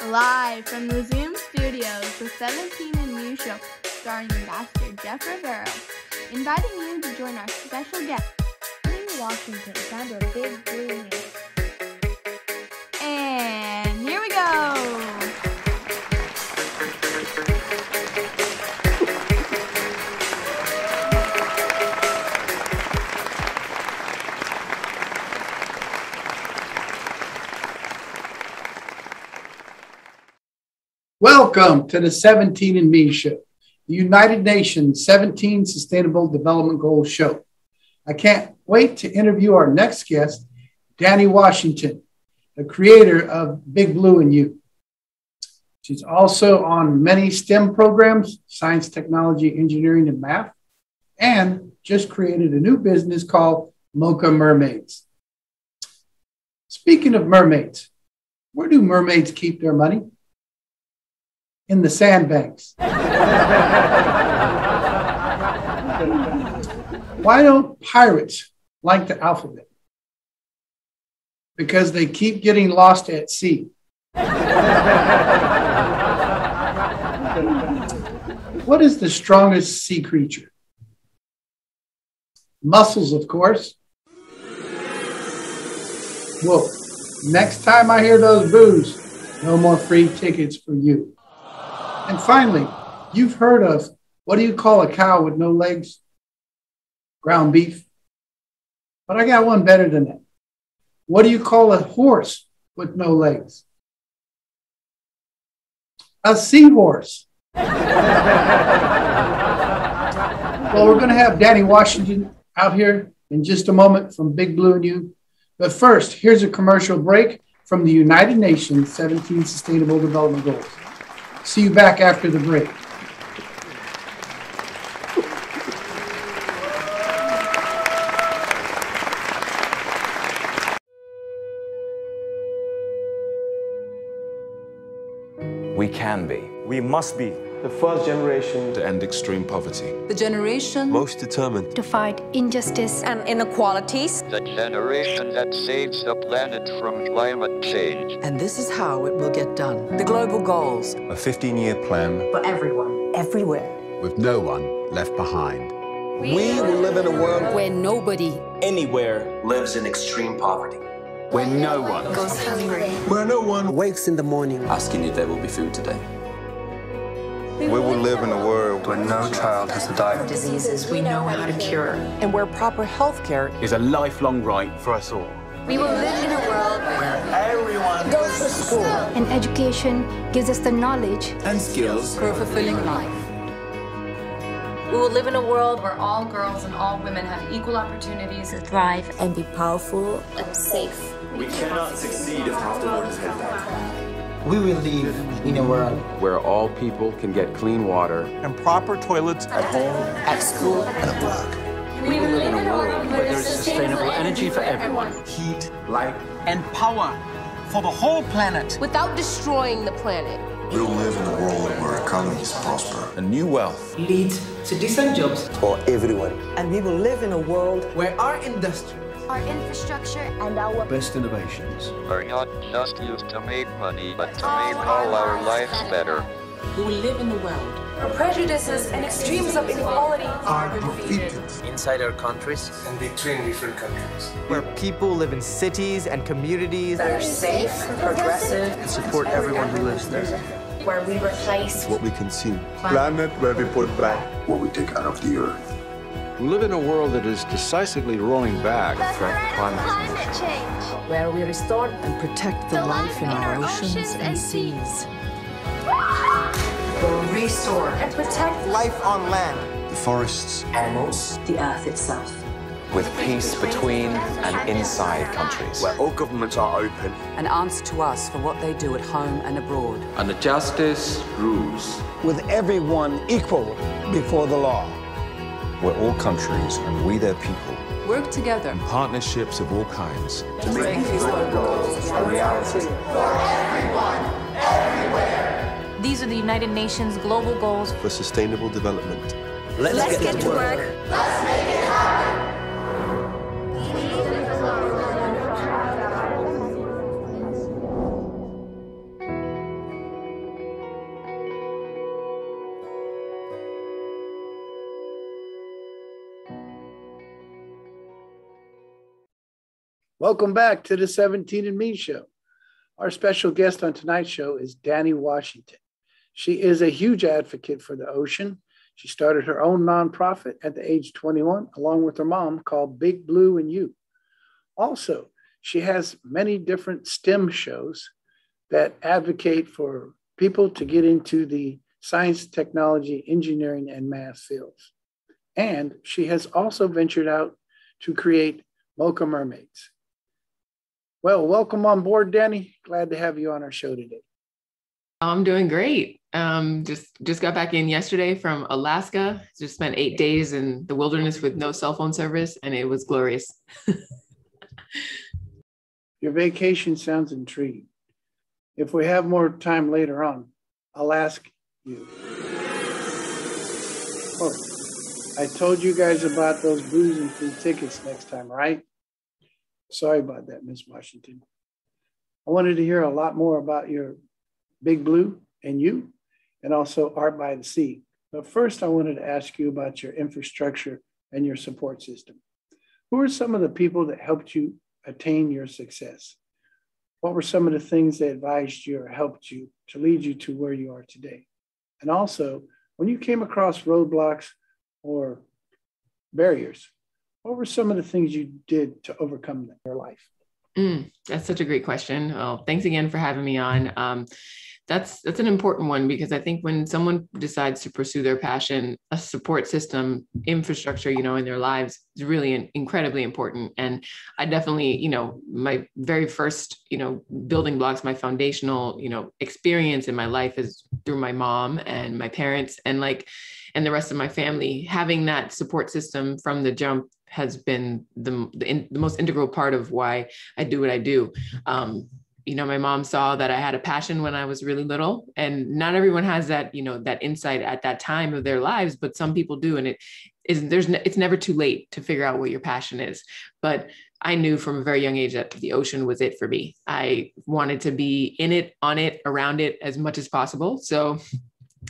Live from the Zoom studios, the 17 and Me Show, starring Ambassador Jeff Rivero, inviting you to join our special guest, Danni Washington, founder of Big Blue News. And here we go! Welcome to the 17 and Me Show, the United Nations 17 Sustainable Development Goals show. I can't wait to interview our next guest, Danni Washington, the creator of Big Blue and You. She's also on many STEM programs, science, technology, engineering, and math, and just created a new business called Mocha Mermaids. Speaking of mermaids, where do mermaids keep their money? In the sandbanks. Why don't pirates like the alphabet? Because they keep getting lost at sea. What is the strongest sea creature? Mussels, of course. Whoa, next time I hear those boos, no more free tickets for you. And finally, you've heard of, what do you call a cow with no legs? Ground beef. But I got one better than that. What do you call a horse with no legs? A seahorse. Well, we're going to have Danni Washington out here in just a moment from Big Blue and You. But first, here's a commercial break from the United Nations 17 Sustainable Development Goals. See you back after the break. We can be. We must be the first generation to end extreme poverty. The generation most determined to fight injustice and inequalities. The generation that saves the planet from climate change. And this is how it will get done. The global goals. A 15-year plan For everyone, everywhere. With no one left behind. We will live in a world where nobody anywhere lives in extreme poverty. Where no one goes hungry. Where no one wakes in the morning asking if there will be food today. We will live in a world where no child has to die of diseases we know how to cure. and where proper health care is a lifelong right for us all. We will live in a world where everyone goes to school. And education gives us the knowledge and skills for a fulfilling life. We will live in a world where all girls and all women have equal opportunities to thrive And be powerful and safe. We cannot succeed if half the world is headed back. We will live in a world where all people can get clean water and proper toilets At home, at school, and at work. We will live in a world where there's sustainable energy for everyone. Heat, light, and power for the whole planet. Without destroying the planet. We will live in a world where economies prosper. and new wealth. Lead to decent jobs for everyone. And we will live in a world where our industry, our infrastructure, and our Best innovations Are not just used to make money, but to make all our lives better. we will live in a world Where prejudices and extremes of inequality Are defeated. Inside our countries And between different countries. where people live in cities and communities that are safe, progressive, and support everyone who lives there. where we replace What we consume. Planet where we put back what we take out of the earth. We live in a world that is decisively rolling back from climate change. where we restore and protect the life in our oceans and seas. will restore and protect Life on land. The forests, animals, The earth itself. with peace between and inside countries. where all governments are open. And answer to us for what they do at home and abroad. And the justice rules. With everyone equal before the law. Where all countries and we their people Work together. partnerships of all kinds To make these goals a reality. the United Nations global goals for sustainable development. Let's get to work. Let's make it happen. Welcome back to the 17 and Me Show. Our special guest on tonight's show is Danni Washington. She is a huge advocate for the ocean. She started her own nonprofit at the age 21, along with her mom, called Big Blue and You. Also, she has many different STEM shows that advocate for people to get into the science, technology, engineering, and math fields. And she has also ventured out to create Mocha Mermaids. Well, welcome on board, Danni. Glad to have you on our show today. I'm doing great. Just got back in yesterday from Alaska. Just spent 8 days in the wilderness with no cell phone service, and it was glorious. Your vacation sounds intriguing. If we have more time later on, I'll ask you. Oh, I told you guys about those booze and free tickets next time, right? Sorry about that, Miss Washington. I wanted to hear a lot more about your Big Blue and You, and also Art by the Sea. But first, I wanted to ask you about your infrastructure and your support system. Who are some of the people that helped you attain your success? What were some of the things that advised you or helped you to lead you to where you are today? And also, when you came across roadblocks or barriers, what were some of the things you did to overcome them in your life? That's such a great question. Well, thanks again for having me on. That's an important one, because I think when someone decides to pursue their passion, a support system, infrastructure, in their lives is really incredibly important. And I definitely, my very first, building blocks, my foundational, experience in my life is through my mom and my parents and the rest of my family. Having that support system from the jump has been the most integral part of why I do what I do. My mom saw that I had a passion when I was really little, and not everyone has that, that insight at that time of their lives, but some people do. And it's never too late to figure out what your passion is. But I knew from a very young age that the ocean was it for me. I wanted to be in it, on it, around it as much as possible. So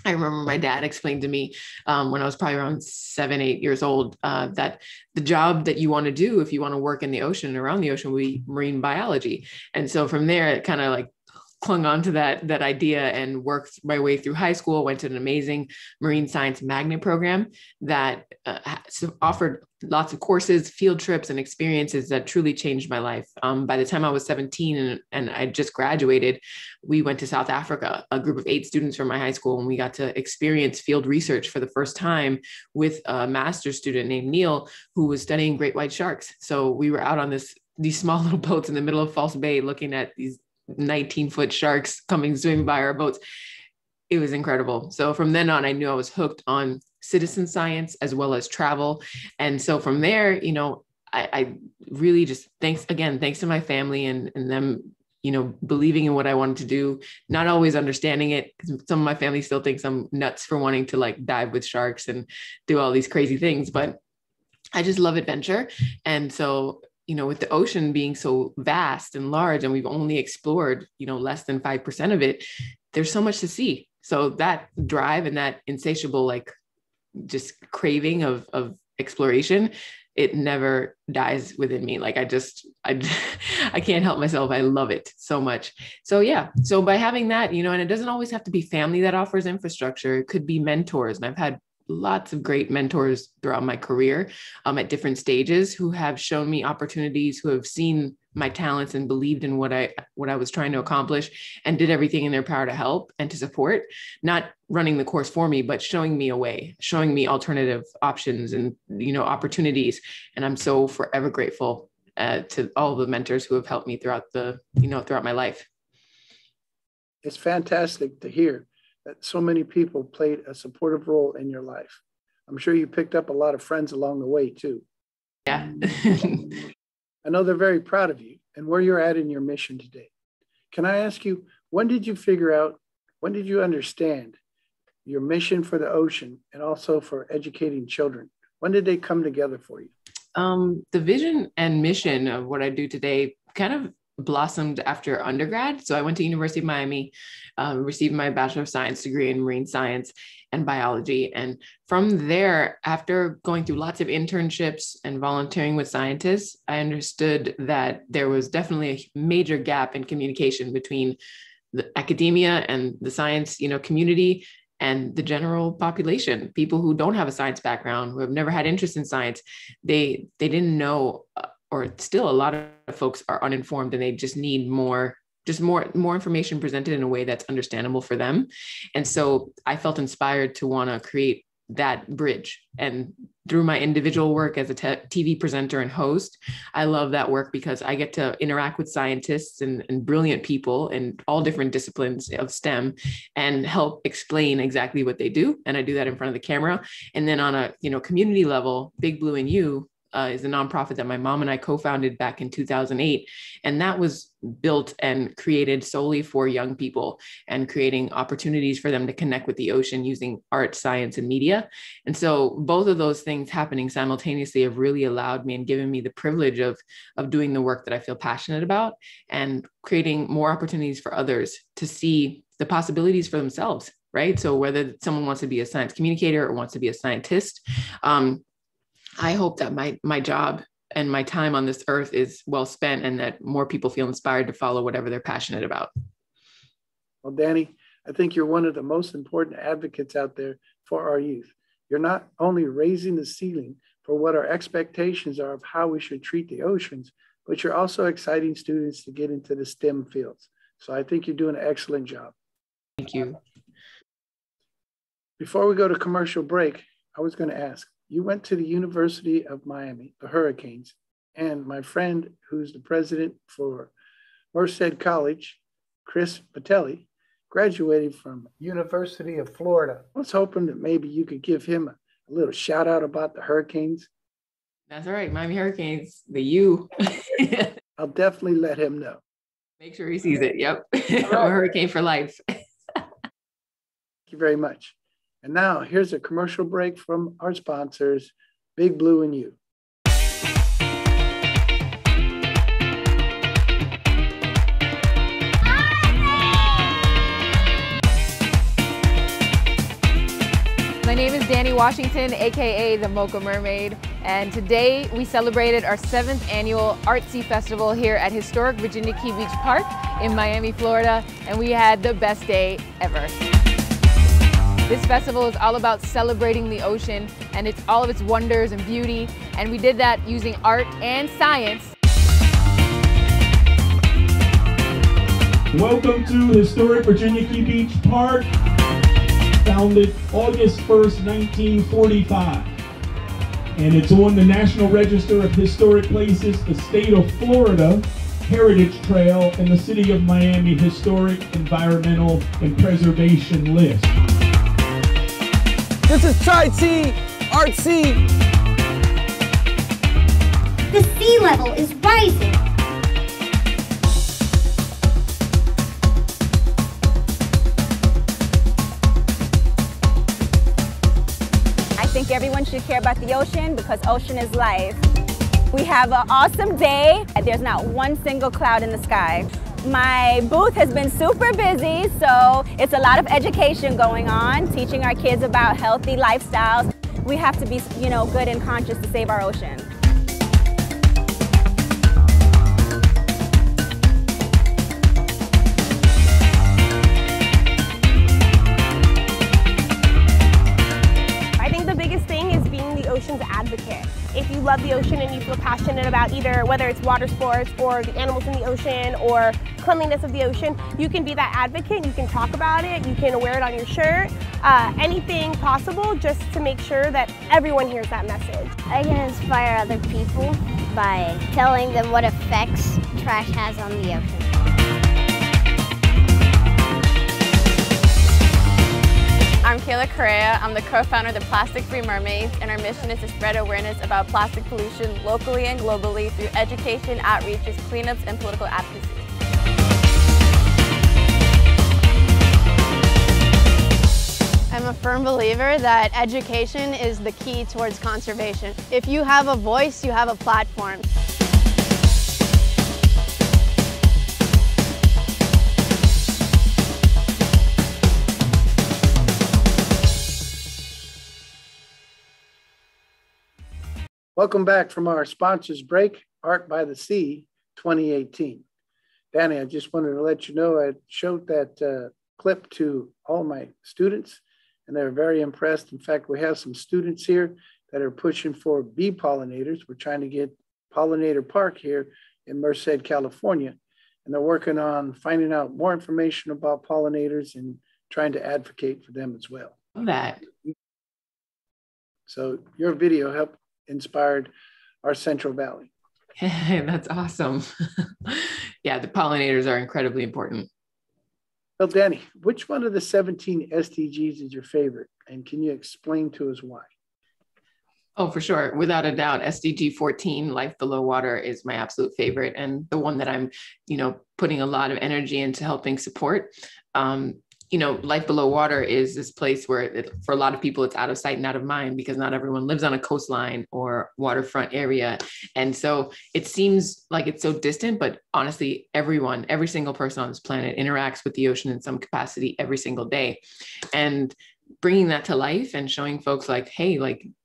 I remember my dad explained to me when I was probably around 7, 8 years old, that the job that you want to do if you want to work in the ocean and around the ocean will be marine biology. And so from there, it kind of clung on to that idea and worked my way through high school, went to an amazing marine science magnet program that offered lots of courses, field trips, and experiences that truly changed my life. By the time I was 17 and I just graduated, we went to South Africa, a group of 8 students from my high school, and we got to experience field research for the first time with a master's student named Neil, who was studying great white sharks. So we were out on these small little boats in the middle of False Bay looking at these 19-foot sharks coming swimming by our boats. It was incredible. So from then on, I knew I was hooked on citizen science as well as travel. And so from there, I really just thanks to my family and them, believing in what I wanted to do, not always understanding it, because some of my family still thinks I'm nuts for wanting to dive with sharks and do all these crazy things, but I just love adventure. And so with the ocean being so vast and large, and we've only explored, less than 5% of it, there's so much to see. So that drive and that insatiable, just craving of exploration, it never dies within me. I can't help myself. I love it so much. So yeah. So by having that, and it doesn't always have to be family that offers infrastructure. It could be mentors. And I've had lots of great mentors throughout my career at different stages who have shown me opportunities, who have seen my talents and believed in what I was trying to accomplish and did everything in their power to help and to support, not running the course for me, but showing me a way, showing me alternative options and, opportunities. And I'm so forever grateful to all the mentors who have helped me throughout throughout my life. It's fantastic to hear that so many people played a supportive role in your life. I'm sure you picked up a lot of friends along the way too. Yeah. I know they're very proud of you and where you're at in your mission today. Can I ask you, when did you figure out When did you understand your mission for the ocean and also for educating children? When did they come together for you? The vision and mission of what I do today kind of blossomed after undergrad. So I went to University of Miami, received my Bachelor of Science degree in marine science and biology. And from there, after going through lots of internships and volunteering with scientists, I understood that there was definitely a major gap in communication between the academia and the science, community and the general population. People who don't have a science background, who have never had interest in science, they didn't know, or still a lot of folks are uninformed, and they just need more information presented in a way that's understandable for them. And so I felt inspired to want to create that bridge. And through my individual work as a TV presenter and host, I love that work because I get to interact with scientists and brilliant people in all different disciplines of STEM and help explain exactly what they do. And I do that in front of the camera. And then on a community level, Big Blue and You is a nonprofit that my mom and I co-founded back in 2008. And that was built and created solely for young people and creating opportunities for them to connect with the ocean using art, science, and media. And so both of those things happening simultaneously have really allowed me and given me the privilege of doing the work that I feel passionate about and creating more opportunities for others to see the possibilities for themselves, right? So whether someone wants to be a science communicator or wants to be a scientist, I hope that my job and my time on this earth is well spent and that more people feel inspired to follow whatever they're passionate about. Well, Danni, I think you're one of the most important advocates out there for our youth. You're not only raising the ceiling for what our expectations are of how we should treat the oceans, but you're also exciting students to get into the STEM fields. So I think you're doing an excellent job. Thank you. Before we go to commercial break, I was going to ask, you went to the University of Miami, the Hurricanes, and my friend who's the president for Merced College, Chris Patelli, graduated from University of Florida. I was hoping that maybe you could give him a little shout out about the Hurricanes. That's all right, Miami Hurricanes, the U. I'll definitely let him know. Make sure he sees it, yep. Right. I'm a Hurricane for life. Thank you very much. And now here's a commercial break from our sponsors, Big Blue and You. My name is Danni Washington, AKA the Mocha Mermaid, and today we celebrated our 7th annual ArtSea Festival here at historic Virginia Key Beach Park in Miami, Florida, and we had the best day ever. This festival is all about celebrating the ocean and it's all of its wonders and beauty, and we did that using art and science. Welcome to historic Virginia Key Beach Park, founded August 1st, 1945. And it's on the National Register of Historic Places, the state of Florida Heritage Trail, and the city of Miami Historic, Environmental, and Preservation List. This is Tri-T, ArtSea. The sea level is rising. I think everyone should care about the ocean because ocean is life. We have an awesome day. There's not one single cloud in the sky. My booth has been super busy, so it's a lot of education going on, teaching our kids about healthy lifestyles. We have to be, good and conscious to save our ocean. I think the biggest thing is being the ocean's advocate. If you love the ocean and you feel passionate about either whether it's water sports or the animals in the ocean or cleanliness of the ocean, you can be that advocate. You can talk about it. You can wear it on your shirt. Anything possible just to make sure that everyone hears that message. I can inspire other people by telling them what effects trash has on the ocean. I'm Kayla Correa. I'm the co-founder of the Plastic Free Mermaids, and our mission is to spread awareness about plastic pollution locally and globally through education, outreaches, cleanups, and political advocacy. firm believer that education is the key towards conservation. If you have a voice, you have a platform. Welcome back from our sponsors break, Art by the Sea 2018. Danny, I just wanted to let you know I showed that clip to all my students, and they're very impressed. In fact, we have some students here that are pushing for bee pollinators. We're trying to get Pollinator Park here in Merced, California, and they're working on finding out more information about pollinators and trying to advocate for them as well. That. So your video helped inspired our Central Valley. That's awesome. Yeah, the pollinators are incredibly important. Well, Danny, which one of the 17 SDGs is your favorite? And can you explain to us why? Oh, for sure. Without a doubt, SDG 14, Life Below Water, is my absolute favorite, and the one that I'm, putting a lot of energy into helping support. Life below water is this place where for a lot of people, it's out of sight and out of mind, because not everyone lives on a coastline or waterfront area. And so it seems like it's so distant, but honestly, every single person on this planet interacts with the ocean in some capacity every single day. And bringing that to life and showing folks like, hey,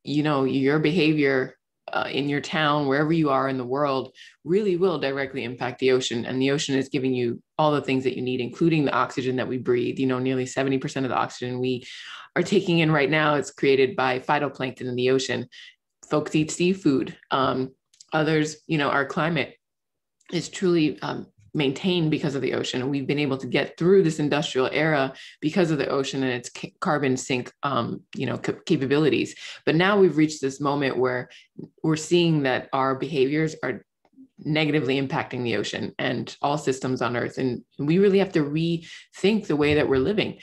your behavior in your town, wherever you are in the world, really will directly impact the ocean. And the ocean is giving you all the things that you need, including the oxygen that we breathe. Nearly 70% of the oxygen we are taking in right now is created by phytoplankton in the ocean. Folks eat seafood. Others, our climate is truly maintained because of the ocean. And we've been able to get through this industrial era because of the ocean and its carbon sink, capabilities. But now we've reached this moment where we're seeing that our behaviors are negatively impacting the ocean and all systems on Earth. And we really have to rethink the way that we're living.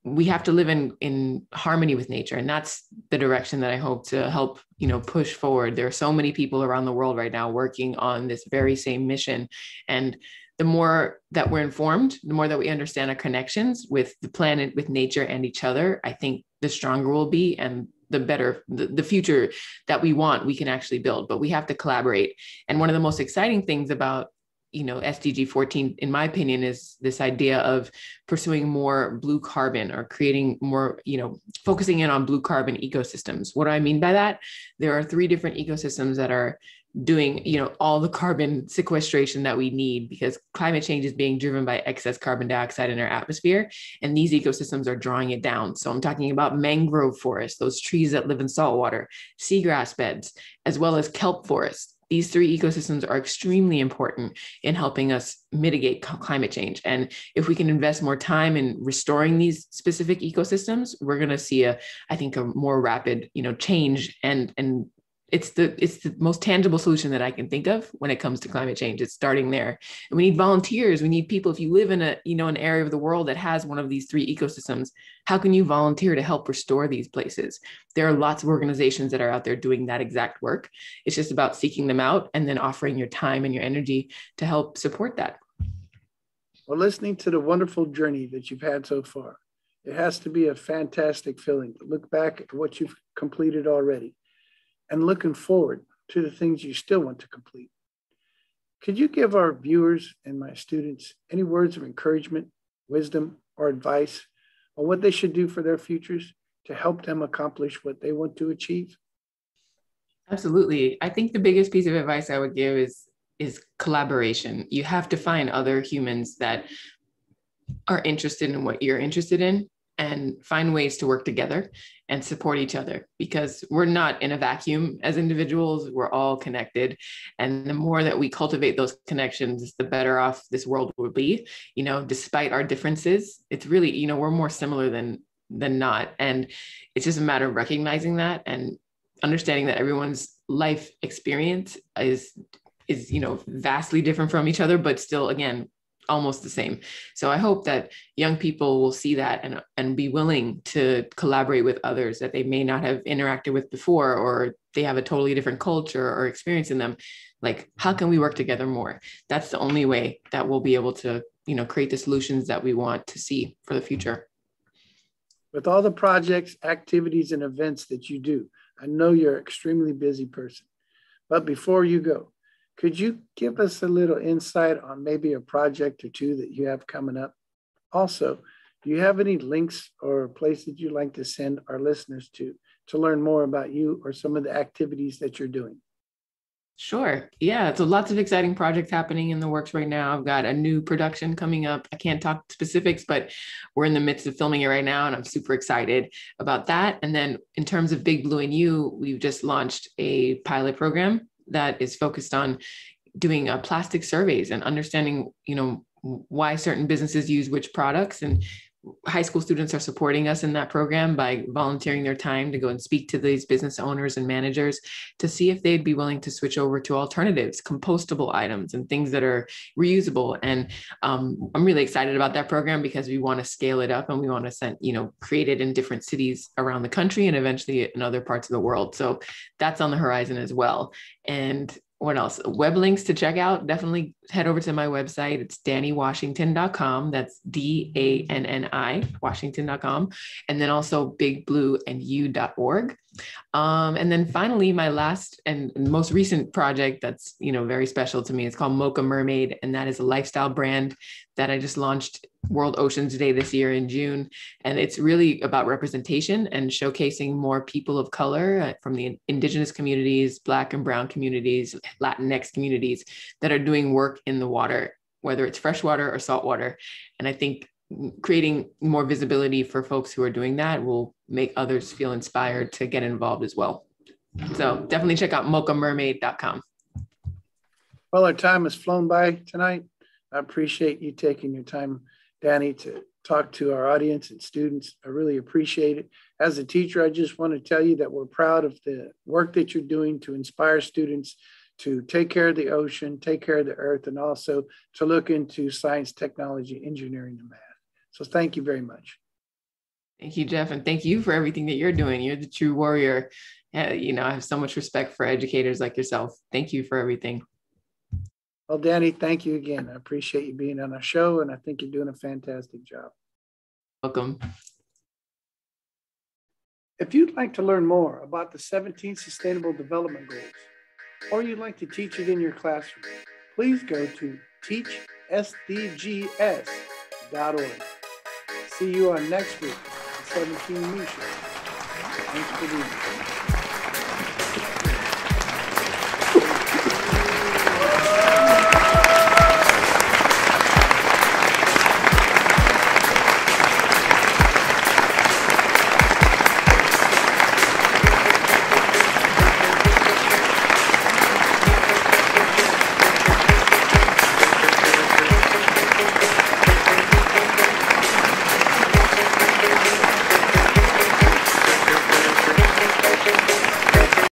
We have to live in harmony with nature. And that's the direction that I hope to help, push forward. There are so many people around the world right now working on this very same mission. And the more that we're informed, the more that we understand our connections with the planet, with nature and each other, I think the stronger we'll be, and the better, the future that we want, we can actually build. But we have to collaborate. And one of the most exciting things about SDG 14, in my opinion, is this idea of pursuing more blue carbon, or creating more, focusing in on blue carbon ecosystems. What do I mean by that? There are 3 different ecosystems that are doing, all the carbon sequestration that we need, because climate change is being driven by excess carbon dioxide in our atmosphere. And these ecosystems are drawing it down. So I'm talking about mangrove forests, those trees that live in saltwater, seagrass beds, as well as kelp forests. These 3 ecosystems are extremely important in helping us mitigate climate change. And if we can invest more time in restoring these specific ecosystems, we're going to see I think a more rapid, change. And it's the most tangible solution that I can think of when it comes to climate change. It's starting there. And we need volunteers. We need people. If you live in an area of the world that has one of these 3 ecosystems, how can you volunteer to help restore these places? There are lots of organizations that are out there doing that exact work. It's just about seeking them out and then offering your time and your energy to help support that. Well, listening to the wonderful journey that you've had so far, it has to be a fantastic feeling to look back at what you've completed already and looking forward to the things you still want to complete. Could you give our viewers and my students any words of encouragement, wisdom, or advice on what they should do for their futures to help them accomplish what they want to achieve? Absolutely. I think the biggest piece of advice I would give is collaboration. You have to find other humans that are interested in what you're interested in, and find ways to work together and support each other, because we're not in a vacuum as individuals. We're all connected. And the more that we cultivate those connections, the better off this world will be. Despite our differences, it's really, we're more similar than not. And it's just a matter of recognizing that and understanding that everyone's life experience is vastly different from each other, but still, again, almost the same. So I hope that young people will see that and be willing to collaborate with others that they may not have interacted with before, or they have a totally different culture or experience in them. Like, how can we work together more? That's the only way that we'll be able to, create the solutions that we want to see for the future. With all the projects, activities, and events that you do, I know you're an extremely busy person. But before you go, could you give us a little insight on maybe a project or two that you have coming up? Also, do you have any links or places you'd like to send our listeners to learn more about you or some of the activities that you're doing? Sure. Yeah. So lots of exciting projects happening in the works right now. I've got a new production coming up. I can't talk specifics, but we're in the midst of filming it right now, and I'm super excited about that. And then in terms of Big Blue and You, we've just launched a pilot program that is focused on doing plastic surveys and understanding, why certain businesses use which products. And high school students are supporting us in that program by volunteering their time to go and speak to these business owners and managers to see if they'd be willing to switch over to alternatives, compostable items and things that are reusable. And I'm really excited about that program because we want to scale it up and we want to create it in different cities around the country and eventually in other parts of the world. So that's on the horizon as well. And what else? Web links to check out. Definitely head over to my website. It's DanniWashington.com. That's DANNI Washington.com. And then also bigblueandyou.org. And then finally, my last and most recent project that's, very special to me, it's called Mocha Mermaid. And that is a lifestyle brand that I just launched World Oceans Day this year in June. And it's really about representation and showcasing more people of color from the indigenous communities, Black and brown communities, Latinx communities that are doing work in the water, whether it's freshwater or saltwater. And I think creating more visibility for folks who are doing that will make others feel inspired to get involved as well. So definitely check out mochamermaid.com. Well, our time has flown by tonight. I appreciate you taking your time, Danni, to talk to our audience and students. I really appreciate it. As a teacher, I just want to tell you that we're proud of the work that you're doing to inspire students to take care of the ocean, take care of the earth, and also to look into science, technology, engineering, and math. So thank you very much. Thank you, Jeff. And thank you for everything that you're doing. You're the true warrior. I have so much respect for educators like yourself. Thank you for everything. Well, Danni, thank you again. I appreciate you being on our show, and I think you're doing a fantastic job. Welcome. If you'd like to learn more about the 17 Sustainable Development Goals, or you'd like to teach it in your classroom, please go to teachsdgs.org. See you on next week, the 17 News Show. Thanks for being here.